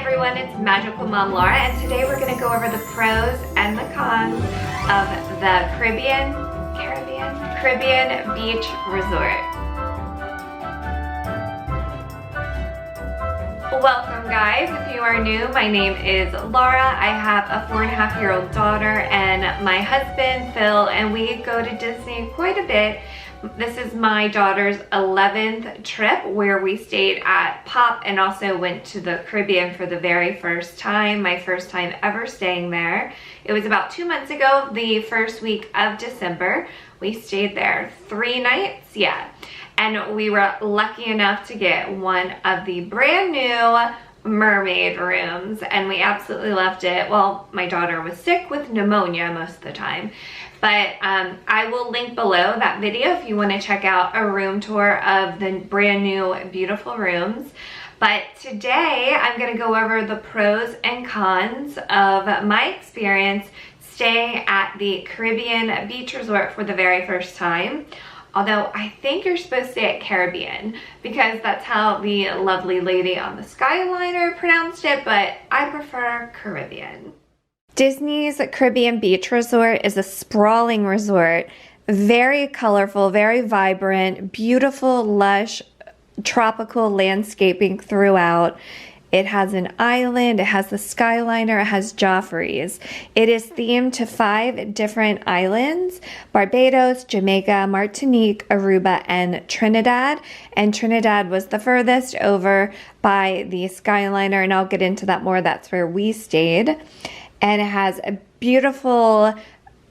everyone, it's Magical Mom Laura, and today we're going to go over the pros and the cons of the Caribbean Beach Resort. Welcome guys, if you are new, my name is Laura. I have a 4.5-year-old daughter and my husband Phil, and we go to Disney quite a bit. This is my daughter's 11th trip where we stayed at Pop and also went to the Caribbean for the very first time, my first time ever staying there. It was about 2 months ago, the first week of December. We stayed there 3 nights, yeah. And we were lucky enough to get one of the brand new Mermaid rooms, and we absolutely loved it. Well, my daughter was sick with pneumonia most of the time, but I will link below that video if you want to check out a room tour of the brand new beautiful rooms. But today I'm going to go over the pros and cons of my experience staying at the Caribbean Beach Resort for the very first time. Although I think you're supposed to say at Caribbean because that's how the lovely lady on the Skyliner pronounced it, but I prefer Caribbean. Disney's Caribbean Beach Resort is a sprawling resort, very colorful, very vibrant, beautiful, lush, tropical landscaping throughout. It has an island, it has the Skyliner, it has Joffrey's. It is themed to 5 different islands: Barbados, Jamaica, Martinique, Aruba, and Trinidad. And Trinidad was the furthest over by the Skyliner, and I'll get into that more. That's where we stayed. And it has a beautiful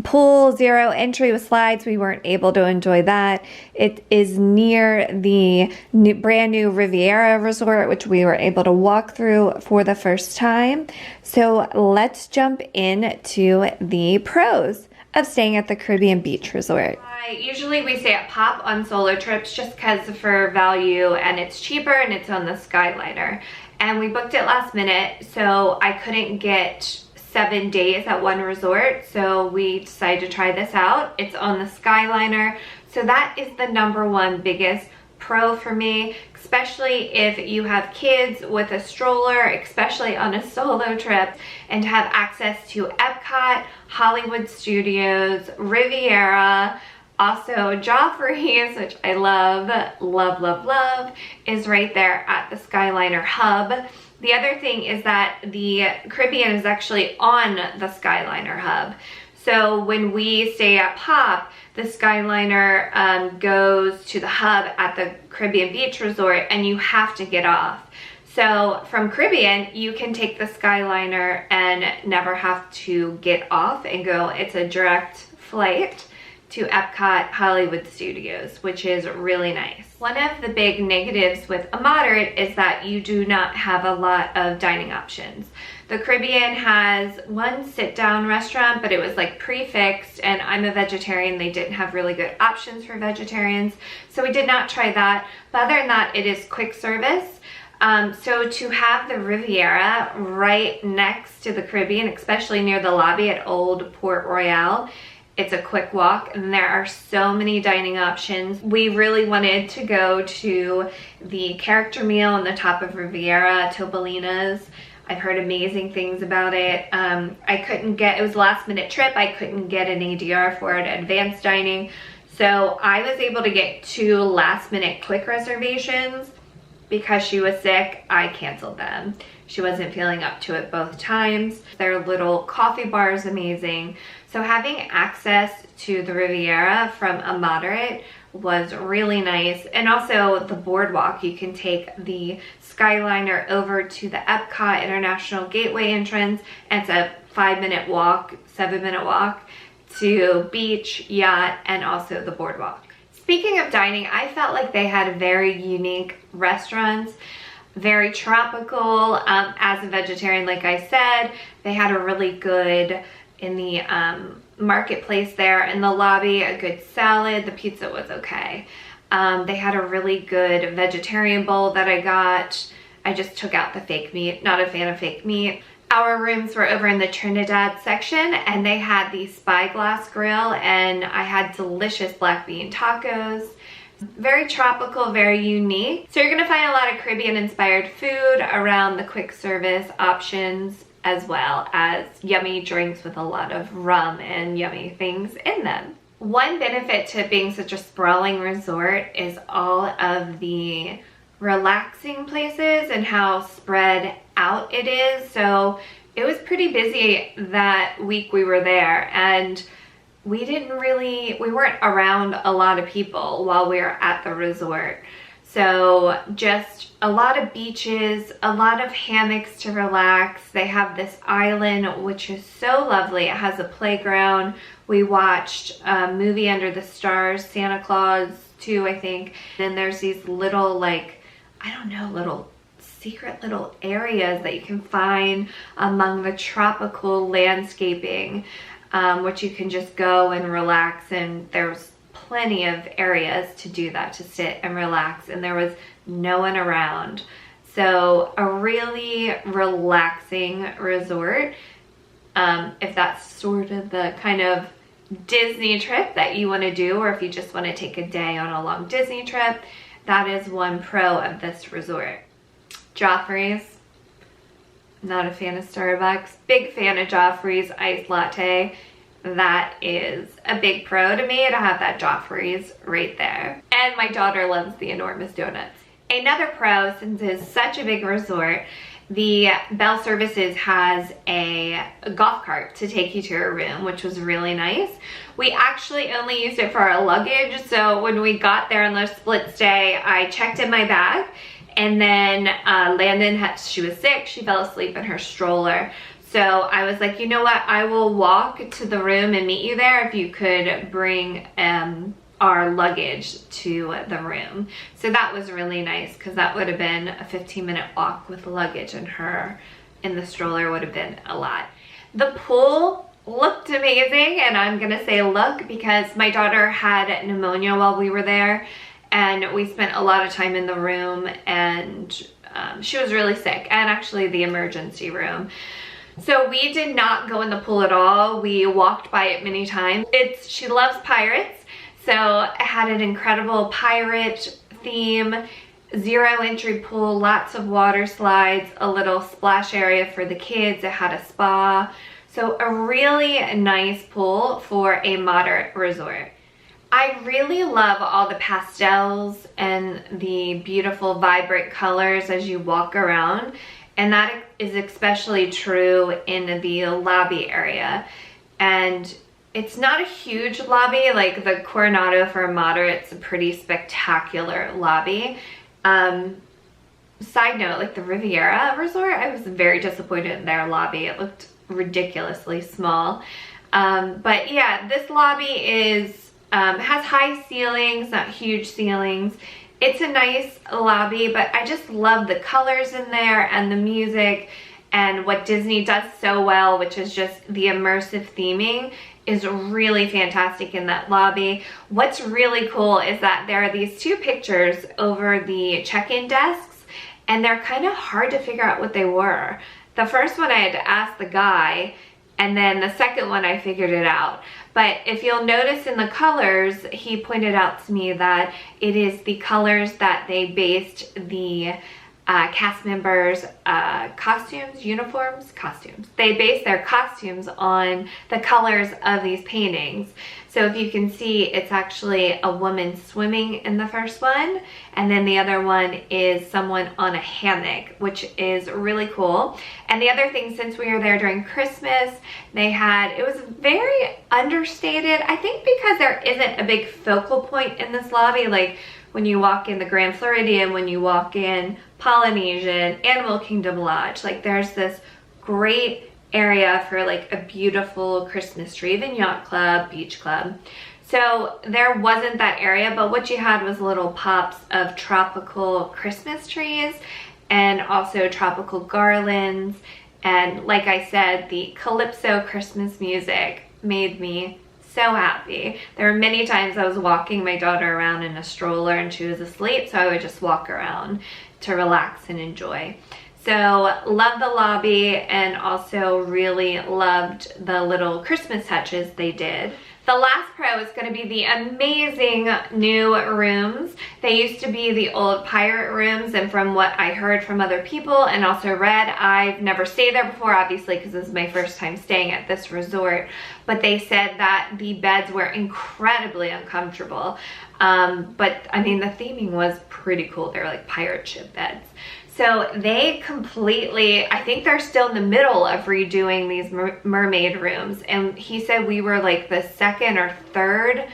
pool, 0 entry with slides. We weren't able to enjoy that. It is near the brand new Riviera Resort, which we were able to walk through for the first time. So let's jump into the pros of staying at the Caribbean Beach Resort. Usually we stay at Pop on solo trips just because for value, and it's cheaper and it's on the Skyliner. And we booked it last minute, so I couldn't get 7 days at one resort, so we decided to try this out. It's on the Skyliner, so that is the #1 biggest pro for me, especially if you have kids with a stroller, especially on a solo trip, and to have access to Epcot, Hollywood Studios, Riviera, also Joffrey's, which I love, is right there at the Skyliner hub. The other thing is that the Caribbean is actually on the Skyliner hub. So when we stay at Pop, the Skyliner goes to the hub at the Caribbean Beach Resort, and you have to get off. So from Caribbean, you can take the Skyliner and never have to get off and go. It's a direct flight to Epcot Hollywood Studios, which is really nice. One of the big negatives with a moderate is that you do not have a lot of dining options. The Caribbean has one sit-down restaurant, but it was like prefixed, and I'm a vegetarian. They didn't have really good options for vegetarians, so we did not try that. But other than that, it is quick service. So to have the Riviera right next to the Caribbean, especially near the lobby at Old Port Royale, it's a quick walk, and there are so many dining options. We really wanted to go to the character meal on the top of Riviera, Topolino's. I've heard amazing things about it. I couldn't get, it was a last minute trip, I couldn't get an ADR for it, advanced dining. So I was able to get 2 last minute quick reservations. Because she was sick, I canceled them. She wasn't feeling up to it both times. Their little coffee bar is amazing. So having access to the Riviera from a moderate was really nice. And also the boardwalk, you can take the Skyliner over to the Epcot International Gateway entrance, and it's a 5-minute walk, 7-minute walk to beach, yacht, and also the boardwalk. Speaking of dining, I felt like they had very unique restaurants, very tropical. As a vegetarian, like I said, they had a really good, in the marketplace there in the lobby, a good salad. The pizza was okay. They had a really good vegetarian bowl that I got. I just took out the fake meat, not a fan of fake meat. Our rooms were over in the Trinidad section, and they had the Spyglass grill, and I had delicious black bean tacos. Very tropical, very unique. So you're gonna find a lot of Caribbean inspired food around the quick service options, as well as yummy drinks with a lot of rum and yummy things in them. One benefit to being such a sprawling resort is all of the relaxing places and how spread out it is. So it was pretty busy that week we were there, and we weren't around a lot of people while we were at the resort. So just a lot of beaches, a lot of hammocks to relax. They have this island, which is so lovely. It has a playground. We watched a movie under the stars, Santa Claus 2, I think. Then there's these little, like, I don't know, little secret little areas that you can find among the tropical landscaping, which you can just go and relax, and there's plenty of areas to do that, to sit and relax, and there was no one around. So a really relaxing resort. If that's sort of the kind of Disney trip that you want to do, or if you just want to take a day on a long Disney trip, that is one pro of this resort. Joffrey's. Not a fan of Starbucks. Big fan of Joffrey's iced latte. That is a big pro to me to have that Joffrey's right there. And my daughter loves the enormous donuts. Another pro, since it's such a big resort, the Bell Services has a golf cart to take you to your room, which was really nice. We actually only used it for our luggage, so when we got there on the split stay, I checked in my bag, and then Landon she was sick, she fell asleep in her stroller. So I was like, you know what, I will walk to the room and meet you there if you could bring our luggage to the room. So that was really nice, because that would have been a 15-minute walk with luggage, and her in the stroller would have been a lot. The pool looked amazing, and I'm gonna say look because my daughter had pneumonia while we were there, and we spent a lot of time in the room, and she was really sick, and actually the emergency room. So we did not go in the pool at all. We walked by it many times. She loves pirates. So it had an incredible pirate theme, zero entry pool, lots of water slides, a little splash area for the kids. It had a spa. So a really nice pool for a moderate resort. I really love all the pastels and the beautiful vibrant colors as you walk around. And that is especially true in the lobby area. And it's not a huge lobby, like the Coronado for a moderate's a pretty spectacular lobby. Side note, like the Riviera Resort, I was very disappointed in their lobby. It looked ridiculously small. But yeah, this lobby has high ceilings, not huge ceilings. It's a nice lobby, but I just love the colors in there and the music, and what Disney does so well, which is just the immersive theming, is really fantastic in that lobby. What's really cool is that there are these two pictures over the check-in desks, and they're kind of hard to figure out what they were. The first one I had to ask the guy, and then the second one I figured it out. But if you'll notice in the colors, he pointed out to me that it is the colors that they based the cast members' costumes. They base their costumes on the colors of these paintings. So if you can see, it's actually a woman swimming in the first one, and then the other one is someone on a hammock, which is really cool. And the other thing, since we were there during Christmas, it was very understated, I think because there isn't a big focal point in this lobby, like when you walk in the Grand Floridian, when you walk in Polynesian, Animal Kingdom Lodge, like there's this great area for like a beautiful Christmas tree, even yacht club, beach club. So there wasn't that area, but what you had was little pops of tropical Christmas trees and also tropical garlands. And like I said, the Calypso Christmas music made me so happy. There were many times I was walking my daughter around in a stroller and she was asleep, so I would just walk around to relax and enjoy. So loved the lobby, and also really loved the little Christmas touches they did. The last pro is going to be the amazing new rooms. They used to be the old pirate rooms, and from what I heard from other people and also read, I've never stayed there before, obviously, because this is my first time staying at this resort, but they said that the beds were incredibly uncomfortable. But I mean, the theming was pretty cool. They're like pirate ship beds. So they completely, I think they're still in the middle of redoing these mermaid rooms. And he said we were like the second or third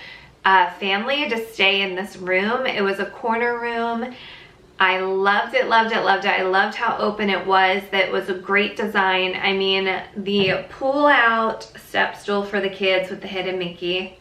family to stay in this room. It was a corner room. I loved it, loved it, loved it. I loved how open it was. That was a great design. I mean, the pull out step stool for the kids with the hidden Mickey.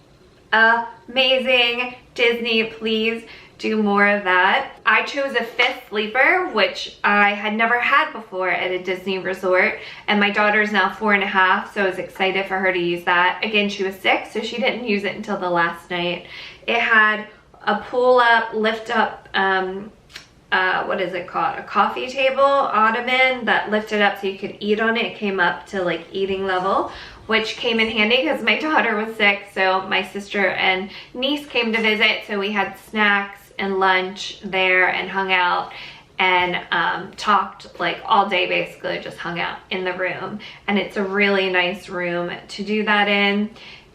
Amazing. Disney, please do more of that. I chose a 5th sleeper, which I had never had before at a Disney resort, and my daughter's now 4.5, so I was excited for her to use that. Again, she was 6, so she didn't use it until the last night. It had a pull up, lift up, what is it called? A coffee table ottoman that lifted up so you could eat on it. It came up to like eating level, which came in handy because my daughter was sick, so my sister and niece came to visit, so we had snacks and lunch there and hung out and talked like all day, basically just hung out in the room. And it's a really nice room to do that in.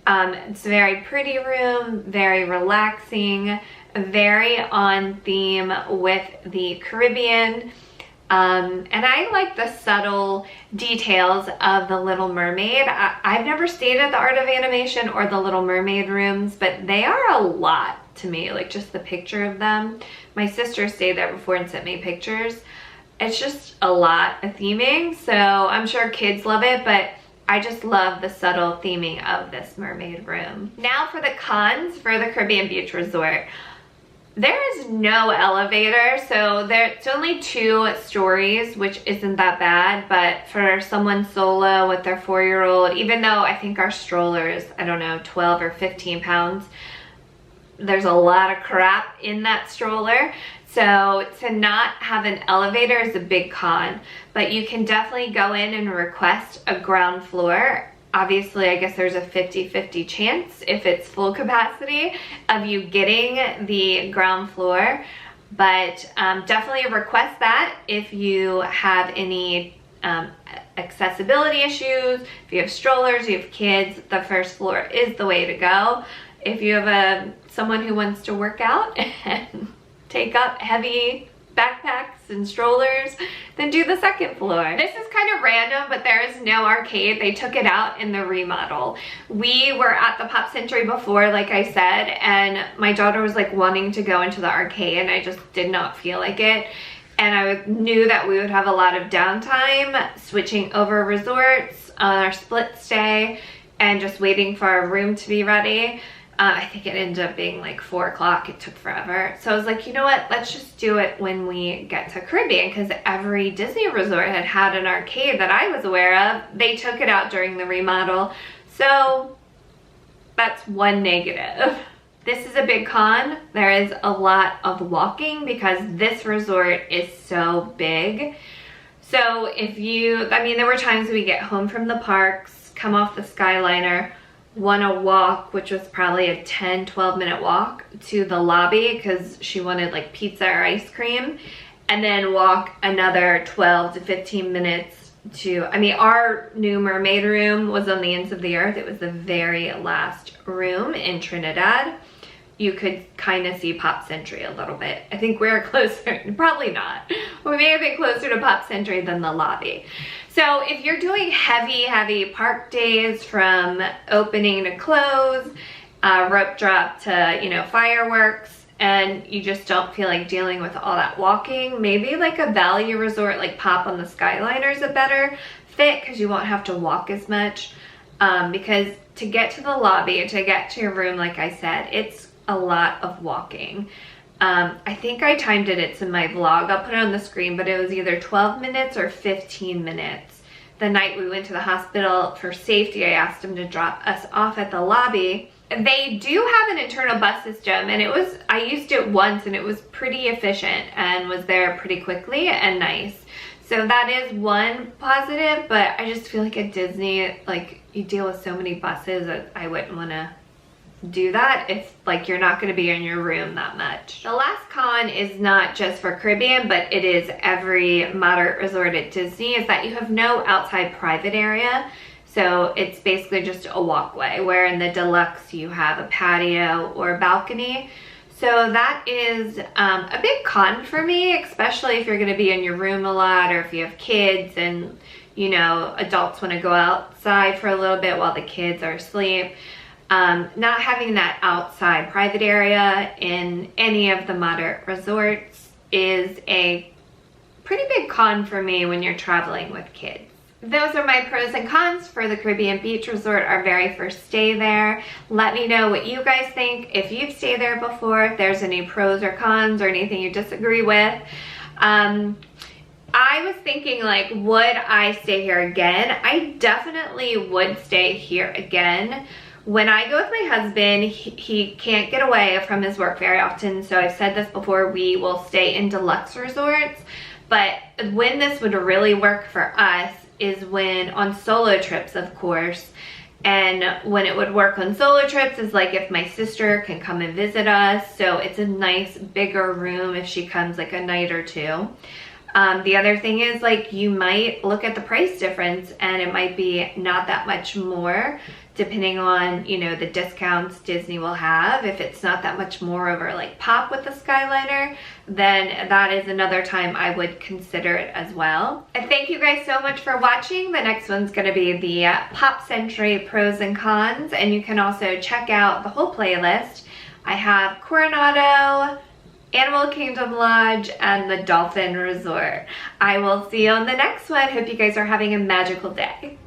It's a very pretty room, very relaxing, very on theme with the Caribbean. And I like the subtle details of the Little Mermaid. I've never stayed at the Art of Animation or the Little Mermaid rooms, but they are a lot to me, like just the picture of them. My sister stayed there before and sent me pictures. It's just a lot of theming, so I'm sure kids love it, but I just love the subtle theming of this mermaid room. Now for the cons for the Caribbean Beach Resort. There is no elevator, so it's only 2 stories, which isn't that bad, but for someone solo with their 4-year-old, even though I think our stroller is, I don't know, 12 or 15 pounds, there's a lot of crap in that stroller. So to not have an elevator is a big con, but you can definitely go in and request a ground floor. Obviously, I guess there's a 50-50 chance if it's full capacity of you getting the ground floor, but definitely request that if you have any accessibility issues. If you have strollers, you have kids, the first floor is the way to go. If you have someone who wants to work out and take up heavy backpacks and strollers, then do the 2nd floor. This is kind of random, but there is no arcade. They took it out in the remodel. We were at the Pop Century before, like I said, and my daughter was like wanting to go into the arcade, and I just did not feel like it. And I knew that we would have a lot of downtime switching over resorts on our split stay and just waiting for our room to be ready. I think it ended up being like 4 o'clock. It took forever. So I was like, you know what? Let's just do it when we get to Caribbean, because every Disney resort had an arcade that I was aware of. They took it out during the remodel. So that's one negative. This is a big con. There is a lot of walking because this resort is so big. So if you, I mean, there were times we get home from the parks, come off the Skyliner, want to walk, which was probably a 10-12 minute walk to the lobby because she wanted like pizza or ice cream, and then walk another 12 to 15 minutes to, I mean, our new mermaid room was on the ends of the earth. It was the very last room in Trinidad. You could kind of see Pop Century a little bit. I think we're closer, probably not. We may have been closer to Pop Century than the lobby. So if you're doing heavy park days from opening to close, rope drop to, you know, fireworks, and you just don't feel like dealing with all that walking, maybe like a value resort like Pop on the Skyliner is a better fit because you won't have to walk as much. Because to get to the lobby, to get to your room, like I said, it's a lot of walking. I think I timed it, it's in my vlog, I'll put it on the screen, but it was either 12 minutes or 15 minutes. The night we went to the hospital for safety, I asked them to drop us off at the lobby. They do have an internal bus system, and I used it once and it was pretty efficient and was there pretty quickly and nice. So that is one positive, but I just feel like at Disney, like, you deal with so many buses that I wouldn't want to do that if like you're not going to be in your room that much. The last con is not just for Caribbean, but it is every moderate resort at Disney, is that you have no outside private area. So it's basically just a walkway, where in the deluxe you have a patio or a balcony. So that is a big con for me, especially if you're going to be in your room a lot, or if you have kids and, you know, adults want to go outside for a little bit while the kids are asleep. Not having that outside private area in any of the moderate resorts is a pretty big con for me when you're traveling with kids. Those are my pros and cons for the Caribbean Beach Resort, our very first stay there. Let me know what you guys think. If you've stayed there before, if there's any pros or cons or anything you disagree with. I was thinking, like, would I stay here again? I definitely would stay here again. When I go with my husband, he can't get away from his work very often, so I've said this before, we will stay in deluxe resorts. But when this would really work for us is when on solo trips, of course. And when it would work on solo trips is like if my sister can come and visit us, so it's a nice bigger room if she comes like a night or two. The other thing is, like, you might look at the price difference and it might be not that much more, depending on, you know, the discounts Disney will have. If it's not that much more over like Pop with the Skyliner, then that is another time I would consider it as well. And thank you guys so much for watching. The next one's gonna be the Pop Century pros and cons, and you can also check out the whole playlist. I have Coronado, Animal Kingdom Lodge, and the Dolphin Resort. I will see you on the next one. Hope you guys are having a magical day.